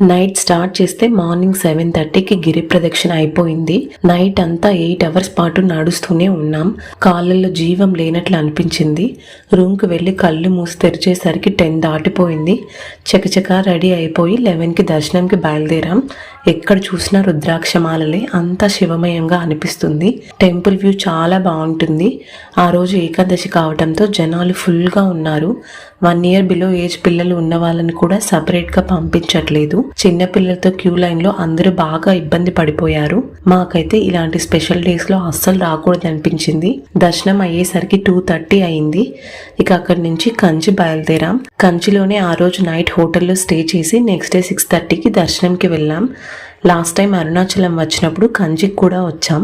Night start చేస్తే morning 7:30కి గిరి ప్రదక్షిణ అయిపోయింది. నైట్ అంతా 8 అవర్స్ పాటు నడుస్తూనే ఉన్నాం. కాళ్ళల్లో జీవం లేనట్లు అనిపించింది. రూమ్కి వెళ్ళి కళ్ళు మూసి తెరిచేసరికి 10 దాటిపోయింది. చకచకా రెడీ అయిపోయి 11కి దర్శనంకి బయలుదేరాం. ఎక్కడ చూసినా రుద్రాక్షమాలలే, అంతా శివమయంగా అనిపిస్తుంది. టెంపుల్ వ్యూ చాలా బాగుంటుంది. ఆ రోజు ఏకాదశి కావడంతో జనాలు ఫుల్గా ఉన్నారు. 1 year బిలో ఏజ్ పిల్లలు ఉన్న వాళ్ళని కూడా సపరేట్గా పంపించట్లేదు. చిన్న పిల్లలతో క్యూ లైన్ లో అందరూ బాగా ఇబ్బంది పడిపోయారు. మాకైతే ఇలాంటి స్పెషల్ డేస్ లో అస్సలు రాకూడదు అనిపించింది. దర్శనం అయ్యేసరికి 2:30 అయింది. ఇక అక్కడి నుంచి కంచి బయలుదేరాం. కంచిలోనే ఆ రోజు నైట్ హోటల్లో స్టే చేసి నెక్స్ట్ డే 6:30కి దర్శనంకి వెళ్ళాం. లాస్ట్ టైం అరుణాచలం వచ్చినప్పుడు కంచికి కూడా వచ్చాం.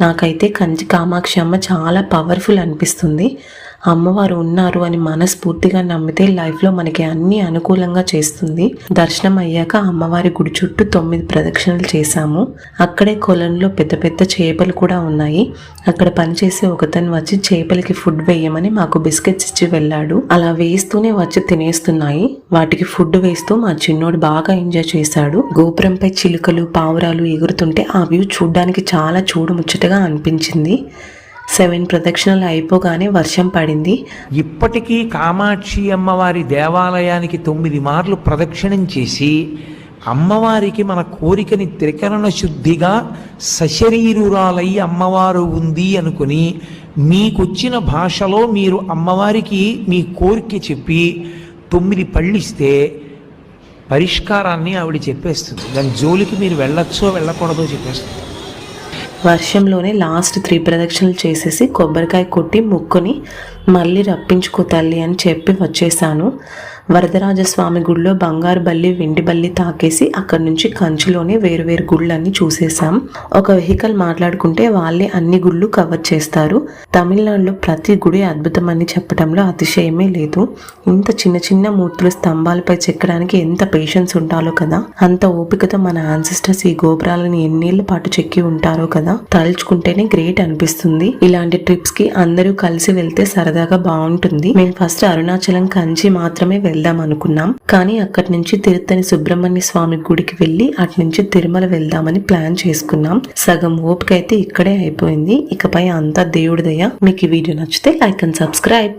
నాకైతే కంచి కామాక్షి అమ్మ చాలా పవర్ఫుల్ అనిపిస్తుంది. అమ్మవారు ఉన్నారు అని మనస్ఫూర్తిగా నమ్మితే లైఫ్లో మనకి అన్ని అనుకూలంగా చేస్తుంది. దర్శనం అయ్యాక అమ్మవారి గుడి చుట్టూ 9 ప్రదక్షిణలు చేశాము. అక్కడే కొలంలో పెద్ద పెద్ద చేపలు కూడా ఉన్నాయి. అక్కడ పనిచేసే ఒకతను వచ్చి చేపలకి ఫుడ్ వేయమని మాకు బిస్కెట్స్ ఇచ్చి వెళ్ళాడు. అలా వేస్తూనే వచ్చి తినేస్తున్నాయి. వాటికి ఫుడ్ వేస్తూ మా చిన్నోడు బాగా ఎంజాయ్ చేశాడు. గోపురంపై చిలుకలు, పావురాలు ఎగురుతుంటే ఆ వ్యూ చూడ్డానికి చాలా చూడముచ్చటగా అనిపించింది. 7 ప్రదక్షిణలు అయిపోగానే వర్షం పడింది. ఇప్పటికీ కామాక్షి అమ్మవారి దేవాలయానికి 9 మార్లు ప్రదక్షిణం చేసి అమ్మవారికి మన కోరికని త్రికరణ శుద్ధిగా సశరీరురాలై అమ్మవారు ఉంది అనుకుని మీకొచ్చిన భాషలో మీరు అమ్మవారికి మీ కోరిక చెప్పి 9 పళ్ళిస్తే పరిష్కారాన్ని ఆవిడ చెప్పేస్తుంది. దాని జోలికి మీరు వెళ్ళొచ్చో వెళ్ళకూడదో చెప్పేస్తుంది. వర్షంలోనే లాస్ట్ 3 ప్రదక్షిణలు చేసేసి కొబ్బరికాయ కొట్టి ముక్కుని మళ్ళీ రప్పించుకో తల్లి అని చెప్పి వచ్చేసాను. వరదరాజస్వామి గుడిలో బంగారు బల్లి, వెండి బల్లి తాకేసి అక్కడి నుంచి కంచిలోనే వేరువేరు గుళ్ళన్నీ చూసేసాం. ఒక వెహికల్ మాట్లాడుకుంటే వాళ్ళే అన్ని గుళ్ళు కవర్ చేస్తారు. తమిళనాడులో ప్రతి గుడి అద్భుతమని చెప్పడంలో అతిశయమే లేదు. ఇంత చిన్న చిన్న మూర్తులు స్తంభాలపై చెక్కడానికి ఎంత పేషెన్స్ ఉండాలో కదా. అంత ఓపికతో మన యాన్సిస్టర్స్ ఈ గోపురాలను ఎన్నేళ్ల పాటు చెక్కి ఉంటారో కదా. తలుచుకుంటేనే గ్రేట్ అనిపిస్తుంది. ఇలాంటి ట్రిప్స్ కి అందరూ కలిసి వెళ్తే సరదాగా బాగుంటుంది. మేము ఫస్ట్ అరుణాచలం, కంచి మాత్రమే వెళ్దాం అనుకున్నాం. కానీ అక్కడి నుంచి తిరుత్తని సుబ్రహ్మణ్య స్వామి గుడికి వెళ్లి అటు నుంచి తిరుమల వెళ్దామని ప్లాన్ చేసుకున్నాం. సగం ఓపిక అయితే ఇక్కడే అయిపోయింది. ఇకపై అంతా దేవుడి దయ. మీకు ఈ వీడియో నచ్చితే లైక్ అండ్ సబ్స్క్రైబ్.